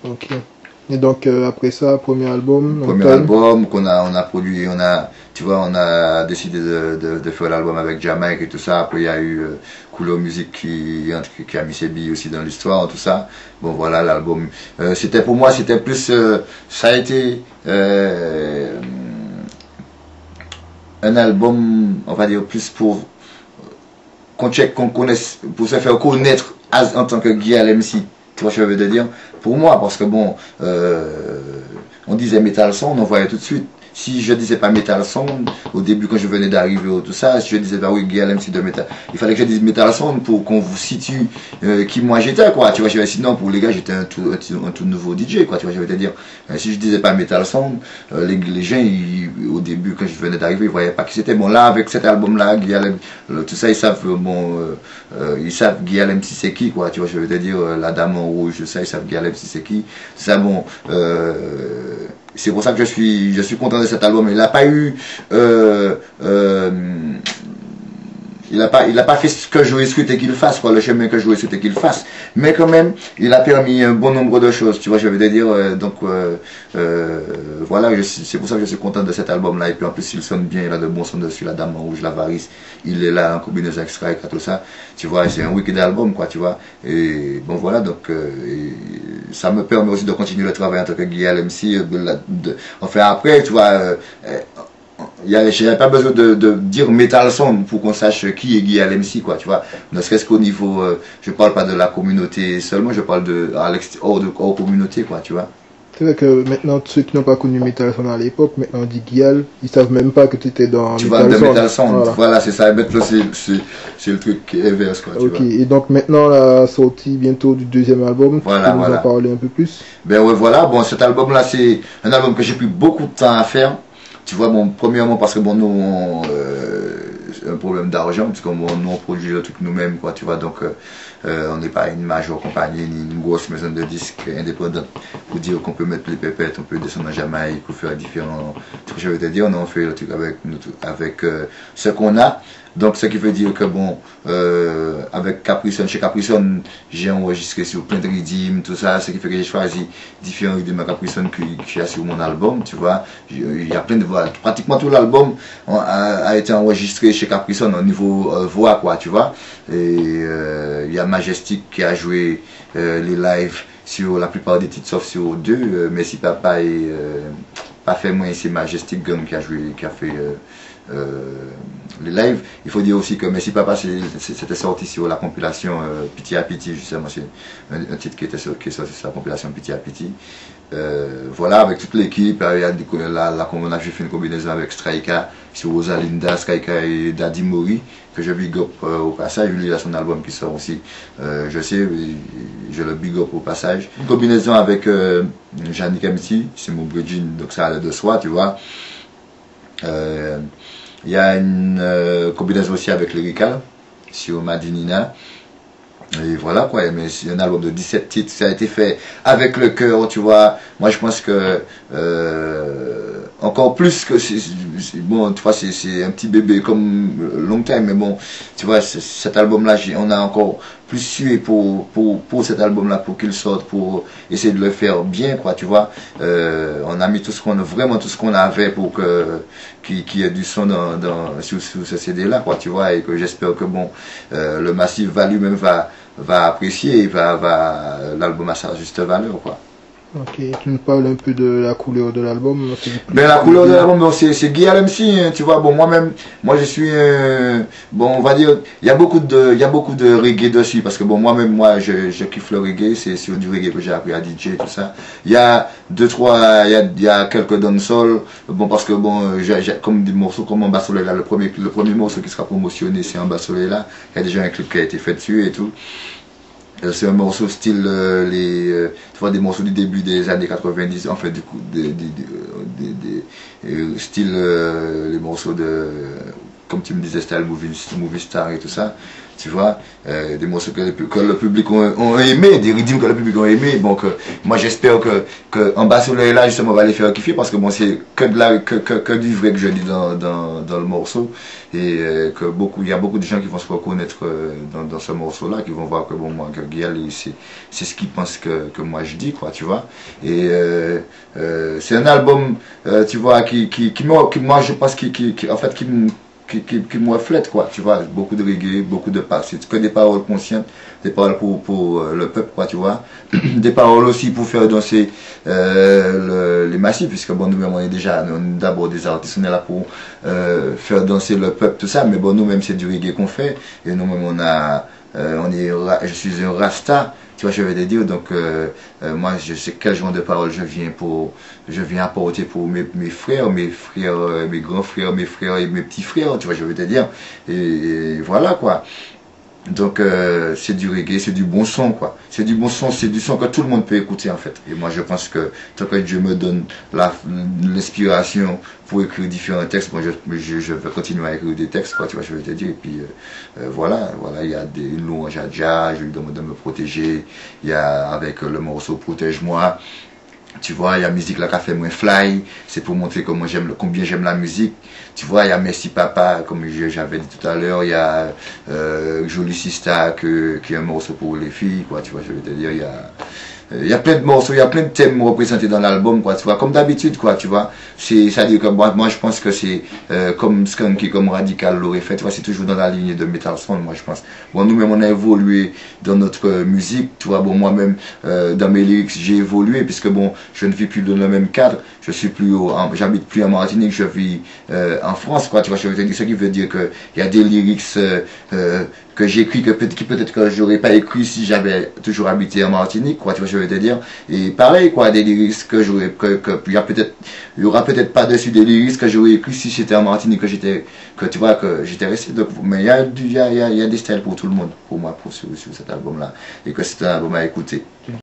Ok. Et donc après ça, premier album. Premier album on a produit, tu vois, on a décidé de faire l'album avec Jamaïque et tout ça. Après il y a eu Couleur Musique qui a mis ses billes aussi dans l'histoire, tout ça. Bon voilà l'album. C'était pour moi, c'était plus, ça a été un album, on va dire plus pour qu'on connaisse, pour se faire connaître en tant que Guy MC. Tu vois ce que je veux te dire? Pour moi, parce que bon, on disait Metal Sound, on voyait tout de suite. Si je disais pas Metal Sound, au début quand je venais d'arriver ou tout ça, si je disais bah oui, Guy MC de Metal, il fallait que je dise Metal Sound pour qu'on vous situe qui moi j'étais, quoi. Tu vois, sinon pour les gars j'étais un tout nouveau DJ, quoi. Tu vois, je veux te dire. Si je disais pas Metal Sound, les gens au début quand je venais d'arriver, ils voyaient pas qui c'était. Bon là avec cet album là, tout ça ils savent ils savent Guy MC c'est qui, quoi. Tu vois, je veux te dire la Dame en rouge, tout ça ils savent Guy MC c'est qui. Ça bon. C'est pour ça que je suis content de cet album. Il n'a pas eu, il a pas fait ce que j'aurais souhaité qu'il fasse, quoi, le chemin que j'aurais souhaité qu'il fasse. Mais quand même, il a permis un bon nombre de choses, tu vois, je veux dire. Voilà, c'est pour ça que je suis content de cet album-là. Et puis en plus, il sonne bien, il a de bons sons dessus, la Dame en rouge, l'Avarice. Il est là en combinaison avec Strike, tout ça. Tu vois, c'est un wicked album, quoi, tu vois. Et bon, voilà, donc, ça me permet aussi de continuer le travail en tant que Guy MC. Enfin, après, tu vois, je n'avais pas besoin de dire Metal Sound pour qu'on sache qui est Guy MC, quoi, tu vois. Ne serait-ce qu'au niveau, je parle pas de la communauté seulement, je parle hors communauté, quoi, tu vois. C'est vrai que maintenant, ceux qui n'ont pas connu Metal Sound à l'époque, maintenant on dit Guial, ils savent même pas que tu étais dans tu Metal Sound. Tu vas de Metal Sound, voilà, c'est ça. Maintenant, c'est le truc inverse, quoi, tu vois. Et donc maintenant, la sortie bientôt du deuxième album, voilà, tu peux nous en parler un peu plus? Ben ouais, voilà, bon, cet album-là, c'est un album que j'ai pris beaucoup de temps à faire. Tu vois, bon, premièrement, parce que bon, nous, c'est un problème d'argent, parce que nous, on produit le truc nous-mêmes, quoi, tu vois, donc, on n'est pas une majeure compagnie, ni une grosse maison de disques indépendante pour dire qu'on peut mettre les pépettes, on peut descendre en Jamaïque, pour faire différents trucs. Je veux te dire, on fait le truc avec ce qu'on a. Donc, ce qui veut dire que, bon, avec Capricon, chez Capricon, j'ai enregistré sur plein de rythmes, tout ça, ce qui fait que j'ai choisi différents rythmes à Capricon qui a sur mon album, tu vois. Il y a plein de voix. Pratiquement tout l'album a été enregistré chez Capricon au niveau voix, quoi, tu vois. Et il y a Majestic qui a joué les lives sur la plupart des titres, sauf sur deux. Mais si Papa et pas fait moins, c'est Majestic Gun qui a joué, qui a fait les lives. Il faut dire aussi que Merci Papa c'était sorti sur la compilation Piti à Piti, justement, c'est un titre qui est sorti sur la compilation Piti à Piti. Voilà, avec toute l'équipe, on a fait une combinaison avec Straika sur Rosalinda, Straika et Daddy Mori, que je big up au passage. Lui, il a son album qui sort aussi, je sais, je le big up au passage. Une combinaison avec Yannick MC, c'est mon bridging, donc ça allait de soi, tu vois. Il y a une combinaison aussi avec Lyrical sur Madinina. Et voilà quoi, mais c'est un album de 17 titres, ça a été fait avec le cœur, tu vois. Moi je pense que encore plus que bon, tu vois, c'est un petit bébé comme Long Time, mais bon, tu vois, cet album-là, on a encore plus sué pour cet album-là, pour qu'il sorte, pour essayer de le faire bien, quoi, tu vois. On a mis tout ce qu'on a, vraiment tout ce qu'on avait pour qu'il y ait du son sur ce CD-là, quoi, tu vois, et que j'espère que bon, le Massive Value même va apprécier, l'album à sa juste valeur, quoi. Ok, tu nous parles un peu de la couleur de l'album. Mais la couleur de l'album, c'est Guy MC, hein, tu vois. Bon, moi-même, moi je suis, bon, on va dire, il y a beaucoup de reggae dessus, parce que bon, moi-même, je kiffe le reggae, c'est sur du reggae que j'ai appris à DJ, tout ça. Il y a il y a quelques dancehall, bon, parce que bon, comme des morceaux comme Amba Soleil là, le premier morceau qui sera promotionné, c'est Amba Soleil là. Il y a déjà un clip qui a été fait dessus et tout. C'est un morceau style, tu vois, des morceaux du début des années 90, en fait, du coup, style, les morceaux de, comme tu me disais, style movie star et tout ça. tu vois, des morceaux que le public ont aimé, des rythmes que le public ont aimé. Donc moi j'espère que en bas sur là justement on va les faire kiffer parce que bon c'est que du vrai que je dis dans le morceau et que il y a beaucoup de gens qui vont se reconnaître dans ce morceau là, qui vont voir que bon moi que Guial c'est ce qu'ils pensent que moi je dis quoi, tu vois. Et c'est un album tu vois qui moi je pense en fait qui me reflète quoi, tu vois, beaucoup de reggae, beaucoup de paroles, c'est que des paroles conscientes, des paroles pour le peuple quoi, tu vois, des paroles aussi pour faire danser les massifs, puisque bon nous-mêmes on est déjà d'abord des artistes, on est là pour faire danser le peuple tout ça, mais bon nous-mêmes c'est du reggae qu'on fait et nous-mêmes je suis un rasta. Tu vois, je vais te dire, donc moi je sais quel genre de paroles je viens apporter pour mes frères, mes grands frères, mes frères et mes petits frères, tu vois, je vais te dire, et voilà quoi. Donc c'est du reggae, c'est du bon son quoi, c'est du bon son, c'est du son que tout le monde peut écouter en fait. Et moi je pense que tant que Dieu me donne l'inspiration pour écrire différents textes, moi je vais continuer à écrire des textes quoi, tu vois, je vais te dire. Et puis voilà, il y a une louange à Jah, je lui demande de me protéger, il y a avec le morceau Protège-moi. Tu vois, il y a musique là qui a fait moins fly, c'est pour montrer combien j'aime la musique. Tu vois, il y a Merci Papa, comme j'avais dit tout à l'heure, il y a Jolie Sista, qui est un morceau pour les filles, quoi, tu vois, je veux te dire, il y a plein de morceaux, il y a plein de thèmes représentés dans l'album, quoi, tu vois, comme d'habitude, quoi, tu vois. C'est-à-dire que moi, je pense que c'est comme Skanky, comme Radical l'aurait fait, tu vois, c'est toujours dans la ligne de Metal Sound, moi, je pense. Bon, nous-mêmes, on a évolué dans notre musique, tu vois, bon, moi-même, dans mes lyrics, j'ai évolué, puisque bon, je ne vis plus dans le même cadre, j'habite plus en Martinique, je vis en France, quoi, tu vois, je veux dire, ce qui veut dire que il y a des lyrics que j'écris qui peut-être que j'aurais pas écrit si j'avais toujours habité en Martinique, quoi, tu vois, je veux te dire. Et pareil, quoi, des lyrics que il y aura peut-être pas dessus des lyrics que j'aurais écrit si j'étais en Martinique, tu vois, que j'étais resté. Donc, mais il y a des styles pour tout le monde, pour moi, sur cet album-là. Et que c'est un album à écouter.